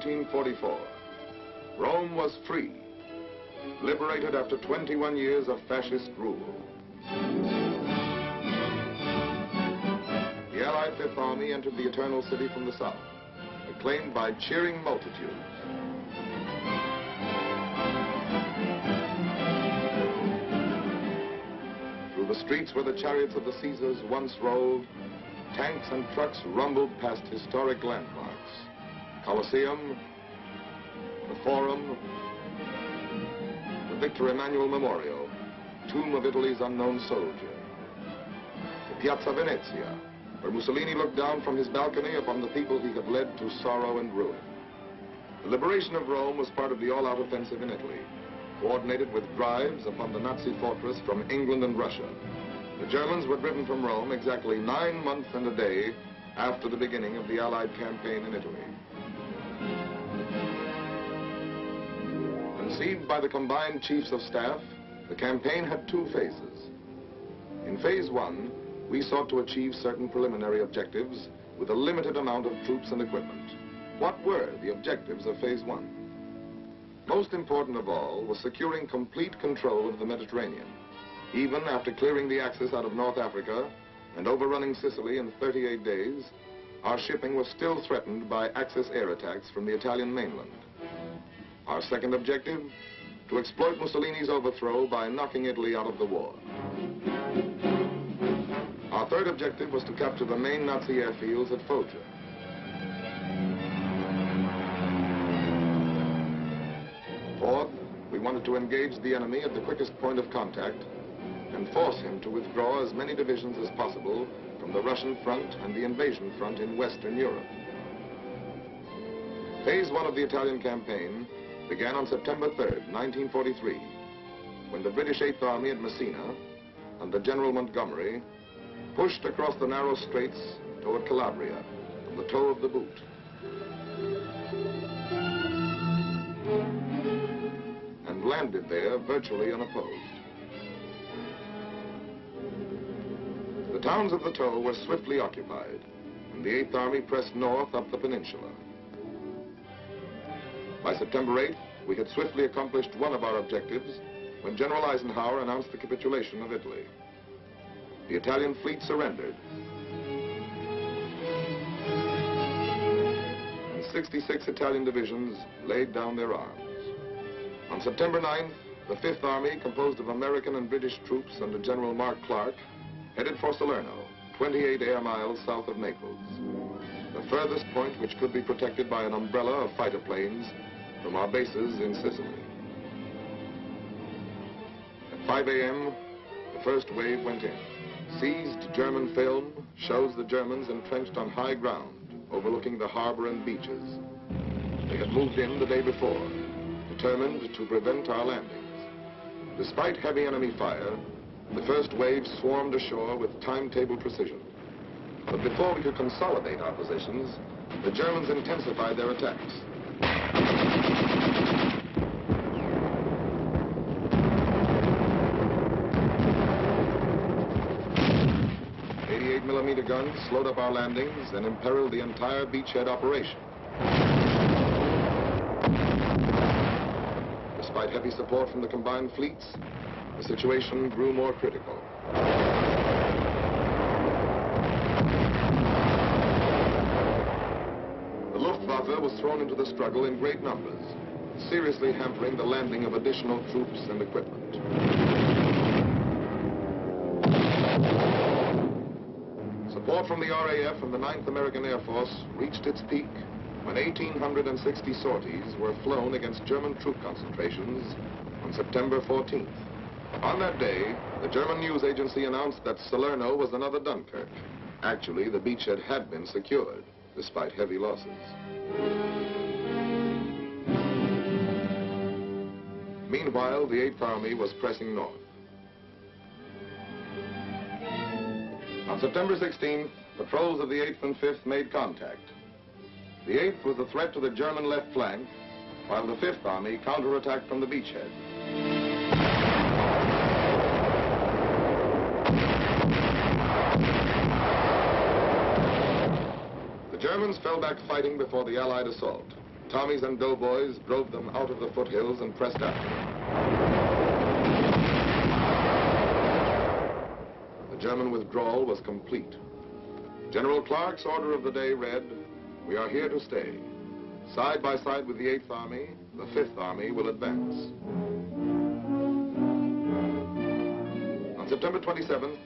1944. Rome was free, liberated after 21 years of fascist rule. The Allied Fifth Army entered the Eternal City from the south, acclaimed by cheering multitudes. Through the streets where the chariots of the Caesars once rolled, tanks and trucks rumbled past historic landmarks. Colosseum, the Forum, the Victor Emmanuel Memorial, tomb of Italy's unknown soldier, the Piazza Venezia, where Mussolini looked down from his balcony upon the people he had led to sorrow and ruin. The liberation of Rome was part of the all-out offensive in Italy, coordinated with drives upon the Nazi fortress from England and Russia. The Germans were driven from Rome exactly 9 months and a day after the beginning of the Allied campaign in Italy. Conceived by the combined chiefs of staff, the campaign had 2 phases. In phase 1, we sought to achieve certain preliminary objectives with a limited amount of troops and equipment. What were the objectives of phase 1? Most important of all was securing complete control of the Mediterranean. Even after clearing the Axis out of North Africa and overrunning Sicily in 38 days, our shipping was still threatened by Axis air attacks from the Italian mainland. Our second objective, to exploit Mussolini's overthrow by knocking Italy out of the war. Our third objective was to capture the main Nazi airfields at Foggia. Fourth, we wanted to engage the enemy at the quickest point of contact and force him to withdraw as many divisions as possible from the Russian front and the invasion front in Western Europe. Phase 1 of the Italian campaign began on September 3rd, 1943, when the British Eighth Army at Messina, under General Montgomery, pushed across the narrow straits toward Calabria from the toe of the boot. And landed there virtually unopposed. The towns of the toe were swiftly occupied, and the Eighth Army pressed north up the peninsula. By September 8th, we had swiftly accomplished one of our objectives when General Eisenhower announced the capitulation of Italy. The Italian fleet surrendered, and 66 Italian divisions laid down their arms. On September 9th, the Fifth Army, composed of American and British troops under General Mark Clark, headed for Salerno, 28 air miles south of Naples, the furthest point which could be protected by an umbrella of fighter planes from our bases in Sicily. At 5 a.m., the first wave went in. Seized German film shows the Germans entrenched on high ground, overlooking the harbor and beaches. They had moved in the day before, determined to prevent our landings. Despite heavy enemy fire, the first wave swarmed ashore with timetable precision. But before we could consolidate our positions, the Germans intensified their attacks. 88mm guns slowed up our landings and imperiled the entire beachhead operation. Despite heavy support from the combined fleets, the situation grew more critical. The Luftwaffe was thrown into the struggle in great numbers, seriously hampering the landing of additional troops and equipment. Support from the RAF and the 9th American Air Force reached its peak when 1,860 sorties were flown against German troop concentrations on September 14th. On that day, the German news agency announced that Salerno was another Dunkirk. Actually, the beachhead had been secured, despite heavy losses. Meanwhile, the Eighth Army was pressing north. On September 16th, patrols of the 8th and 5th made contact. The 8th was a threat to the German left flank, while the 5th Army counterattacked from the beachhead. The Germans fell back fighting before the Allied assault. Tommies and doughboys drove them out of the foothills and pressed after them. The German withdrawal was complete. General Clark's order of the day read, "We are here to stay. Side by side with the 8th Army, the 5th Army will advance." On September 27th,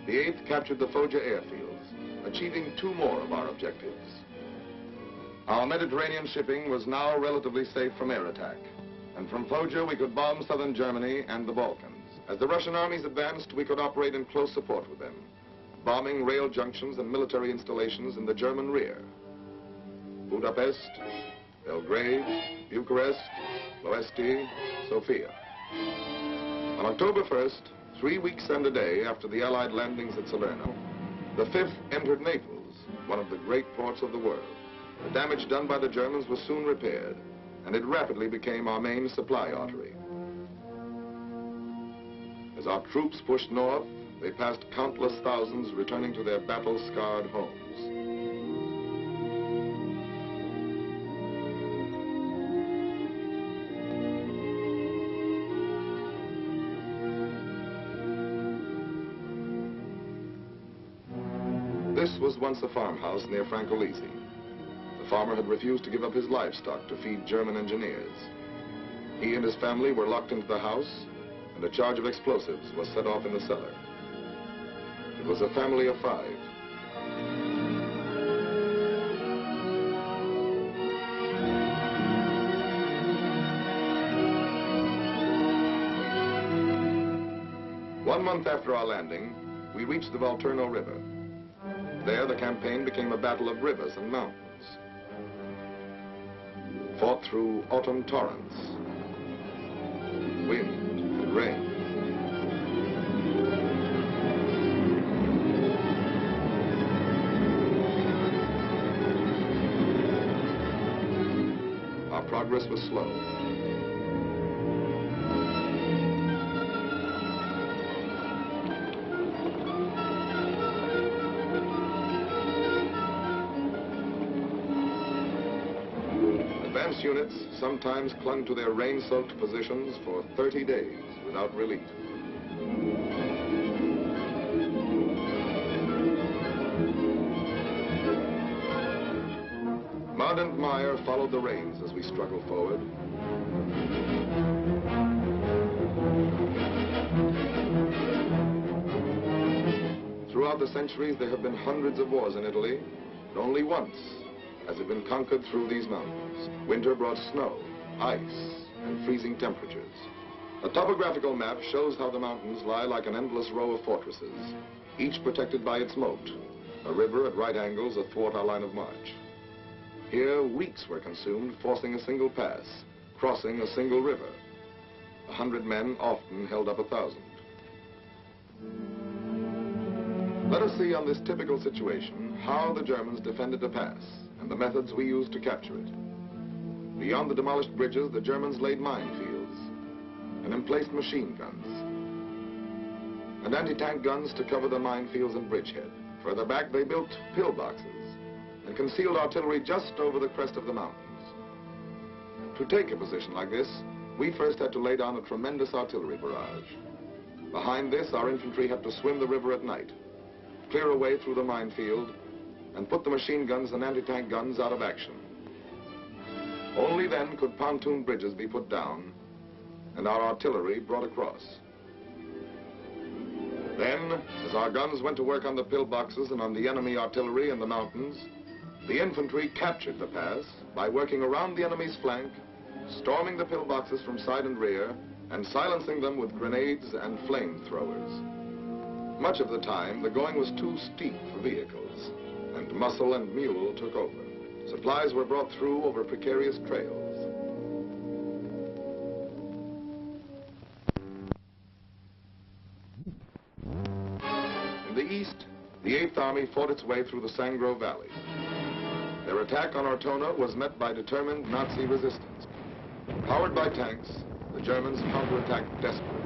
the 8th captured the Foggia airfields, achieving 2 more of our objectives. Our Mediterranean shipping was now relatively safe from air attack, and from Foggia we could bomb southern Germany and the Balkans. As the Russian armies advanced, we could operate in close support with them, bombing rail junctions and military installations in the German rear. Budapest, Belgrade, Bucharest, Ploesti, Sofia. On October 1st, 3 weeks and a day after the Allied landings at Salerno, the 5th entered Naples, one of the great ports of the world. The damage done by the Germans was soon repaired, and it rapidly became our main supply artery. As our troops pushed north, they passed countless thousands returning to their battle-scarred homes. This was once a farmhouse near Francolizi. The farmer had refused to give up his livestock to feed German engineers. He and his family were locked into the house, and a charge of explosives was set off in the cellar. It was a family of 5. One month after our landing, we reached the Volturno River. There, the campaign became a battle of rivers and mountains, fought through autumn torrents, wind and rain. Our progress was slow. Advance units sometimes clung to their rain-soaked positions for 30 days without relief. Mud and mire followed the rains as we struggled forward. Throughout the centuries, there have been hundreds of wars in Italy, but only once has it been conquered through these mountains. Winter brought snow, ice, and freezing temperatures. A topographical map shows how the mountains lie like an endless row of fortresses, each protected by its moat, a river at right angles athwart our line of march. Here, weeks were consumed forcing a single pass, crossing a single river. 100 men often held up 1,000. Let us see on this typical situation how the Germans defended a pass and the methods we used to capture it. Beyond the demolished bridges, the Germans laid minefields and emplaced machine guns and anti-tank guns to cover the minefields and bridgehead. Further back, they built pillboxes and concealed artillery just over the crest of the mountains. To take a position like this, we first had to lay down a tremendous artillery barrage. Behind this, our infantry had to swim the river at night, clear a way through the minefield, and put the machine guns and anti-tank guns out of action. Only then could pontoon bridges be put down and our artillery brought across. Then, as our guns went to work on the pillboxes and on the enemy artillery in the mountains, the infantry captured the pass by working around the enemy's flank, storming the pillboxes from side and rear, and silencing them with grenades and flamethrowers. Much of the time, the going was too steep for vehicles, and muscle and mule took over. Supplies were brought through over precarious trails. In the east, the 8th Army fought its way through the Sangro Valley. Their attack on Ortona was met by determined Nazi resistance. Powered by tanks, the Germans counterattacked desperately.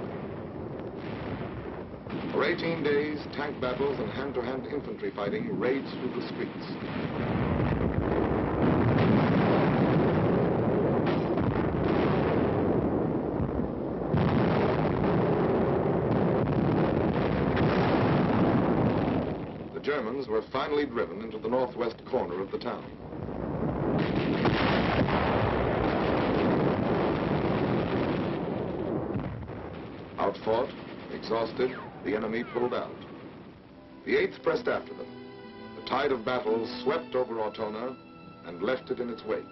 For 18 days, tank battles and hand-to-hand infantry fighting raged through the streets. Germans were finally driven into the northwest corner of the town. Outfought, exhausted, the enemy pulled out. The 8th pressed after them. The tide of battle swept over Ortona and left it in its wake.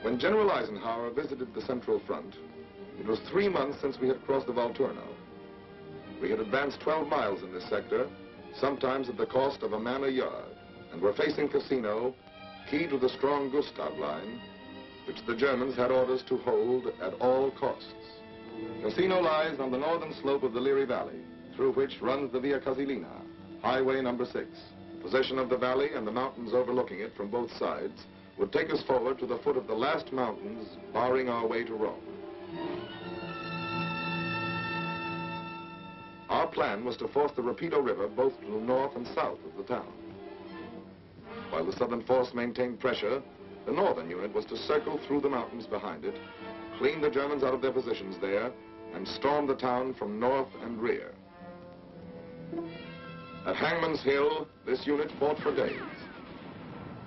When General Eisenhower visited the Central Front, it was 3 months since we had crossed the Volturno. We had advanced 12 miles in this sector, sometimes at the cost of a man a yard, and were facing Cassino, key to the strong Gustav Line, which the Germans had orders to hold at all costs. Cassino lies on the northern slope of the Liri Valley, through which runs the Via Casilina, Highway number 6. Possession of the valley and the mountains overlooking it from both sides would take us forward to the foot of the last mountains, barring our way to Rome. Our plan was to force the Rapido River both to the north and south of the town. While the southern force maintained pressure, the northern unit was to circle through the mountains behind it, clean the Germans out of their positions there, and storm the town from north and rear. At Hangman's Hill, this unit fought for days.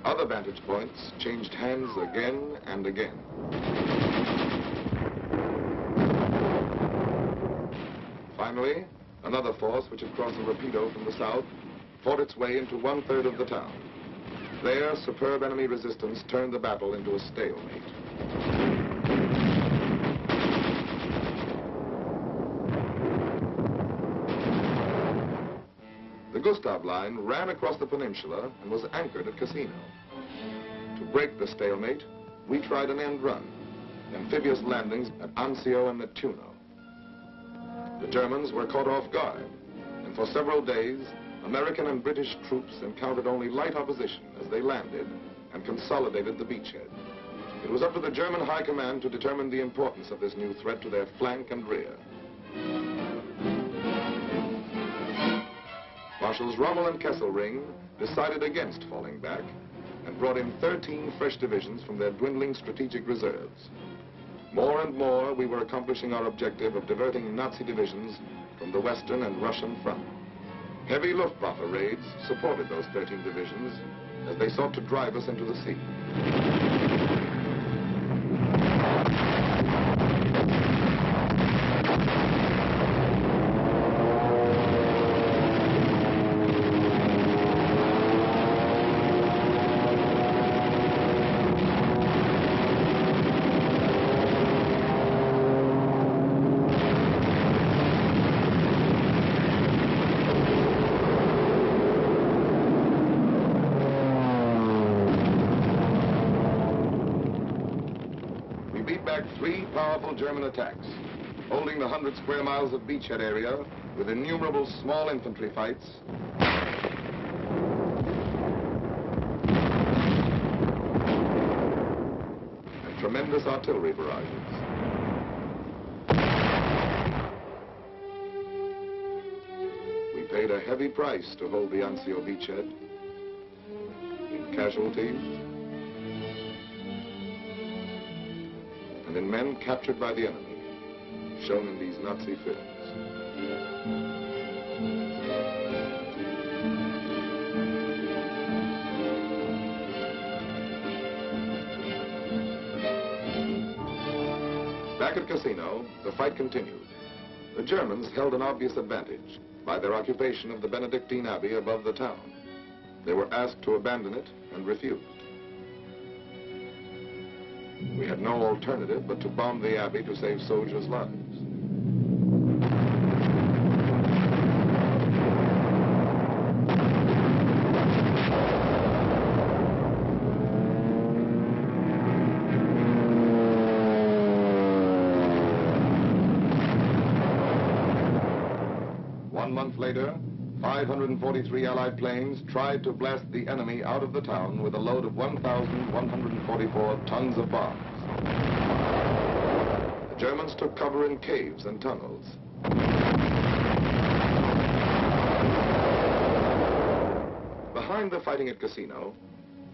Other vantage points changed hands again and again. Finally, another force which had crossed the Rapido from the south fought its way into 1/3 of the town. There, superb enemy resistance turned the battle into a stalemate. The Gustav Line ran across the peninsula and was anchored at Cassino. To break the stalemate, we tried an end run, amphibious landings at Anzio and Neptuno. The Germans were caught off guard, and for several days, American and British troops encountered only light opposition as they landed and consolidated the beachhead. It was up to the German High Command to determine the importance of this new threat to their flank and rear. Marshals Rommel and Kesselring decided against falling back and brought in 13 fresh divisions from their dwindling strategic reserves. More and more, we were accomplishing our objective of diverting Nazi divisions from the Western and Russian front. Heavy Luftwaffe raids supported those 13 divisions as they sought to drive us into the sea. Three powerful German attacks, holding the 100 square miles of beachhead area with innumerable small infantry fights, and tremendous artillery barrages. We paid a heavy price to hold the Anzio beachhead in casualties and in men captured by the enemy, shown in these Nazi films. Back at Cassino, the fight continued. The Germans held an obvious advantage by their occupation of the Benedictine Abbey above the town. They were asked to abandon it and refused. We had no alternative but to bomb the abbey to save soldiers' lives. One month later, 543 Allied planes tried to blast the enemy out of the town with a load of 1,144 tons of bombs. The Germans took cover in caves and tunnels. Behind the fighting at Cassino,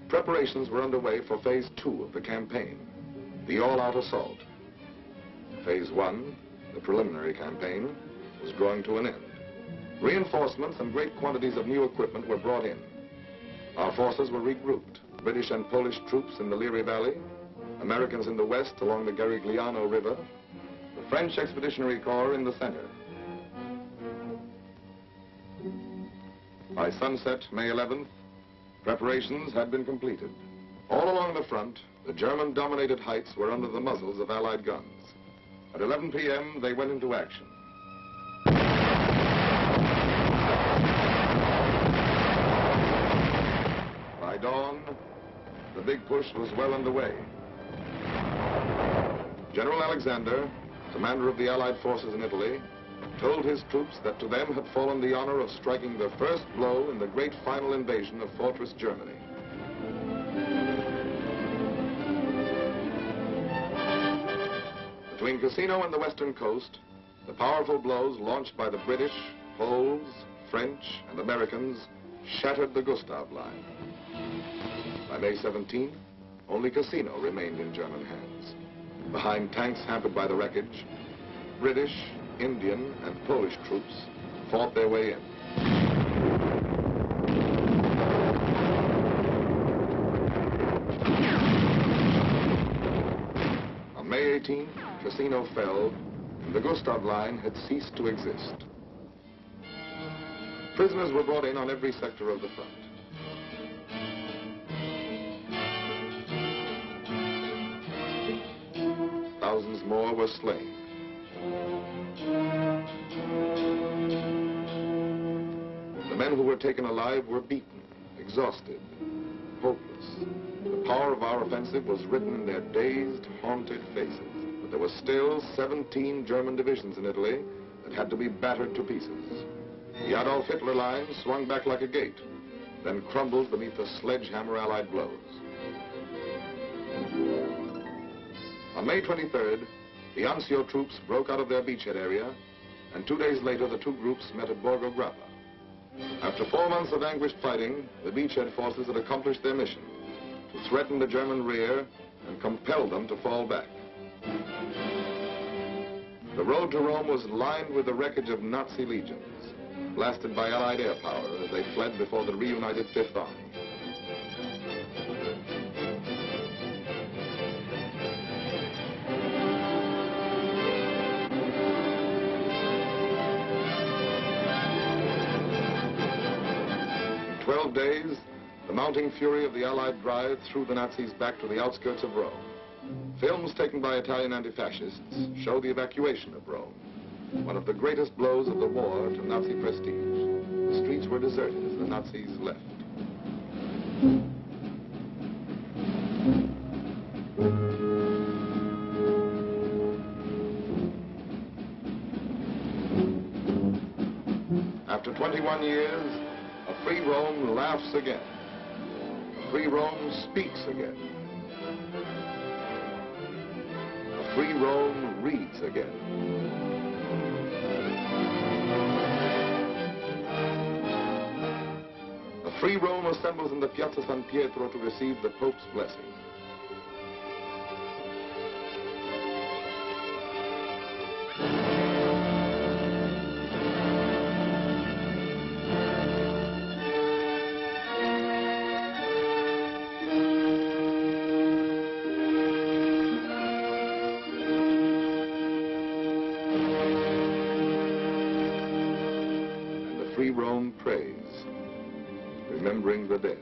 preparations were underway for phase 2 of the campaign. the all-out assault. Phase 1, the preliminary campaign, was drawing to an end. Reinforcements and great quantities of new equipment were brought in. Our forces were regrouped. British and Polish troops in the Liri Valley, Americans in the west along the Garigliano River, the French Expeditionary Corps in the center. By sunset, May 11th, preparations had been completed. All along the front, the German-dominated heights were under the muzzles of Allied guns. At 11 p.m., they went into action. By dawn, the big push was well underway. General Alexander, commander of the Allied forces in Italy, told his troops that to them had fallen the honor of striking the first blow in the great final invasion of Fortress Germany. Between Cassino and the western coast, the powerful blows launched by the British, Poles, French, and Americans shattered the Gustav Line. By May 17, only Cassino remained in German hands. Behind tanks hampered by the wreckage, British, Indian, and Polish troops fought their way in. On May 18, Cassino fell, and the Gustav Line had ceased to exist. Prisoners were brought in on every sector of the front. Thousands more were slain. The men who were taken alive were beaten, exhausted, hopeless. The power of our offensive was written in their dazed, haunted faces. But there were still 17 German divisions in Italy that had to be battered to pieces. The Adolf Hitler line swung back like a gate, then crumbled beneath the sledgehammer Allied blows. On May 23rd, the Anzio troops broke out of their beachhead area, and 2 days later the two groups met at Borgo Grappa. After 4 months of anguished fighting, the beachhead forces had accomplished their mission, to threaten the German rear and compel them to fall back. The road to Rome was lined with the wreckage of Nazi legions, blasted by Allied air power as they fled before the reunited Fifth Army. In 12 days, the mounting fury of the Allied drive threw the Nazis back to the outskirts of Rome. Films taken by Italian anti-fascists show the evacuation of Rome, one of the greatest blows of the war to Nazi prestige. The streets were deserted as the Nazis left. After 21 years, a free Rome laughs again. A free Rome speaks again. A free Rome reads again. A free Rome assembles in the Piazza San Pietro to receive the Pope's blessing. Free Rome prays, remembering the dead.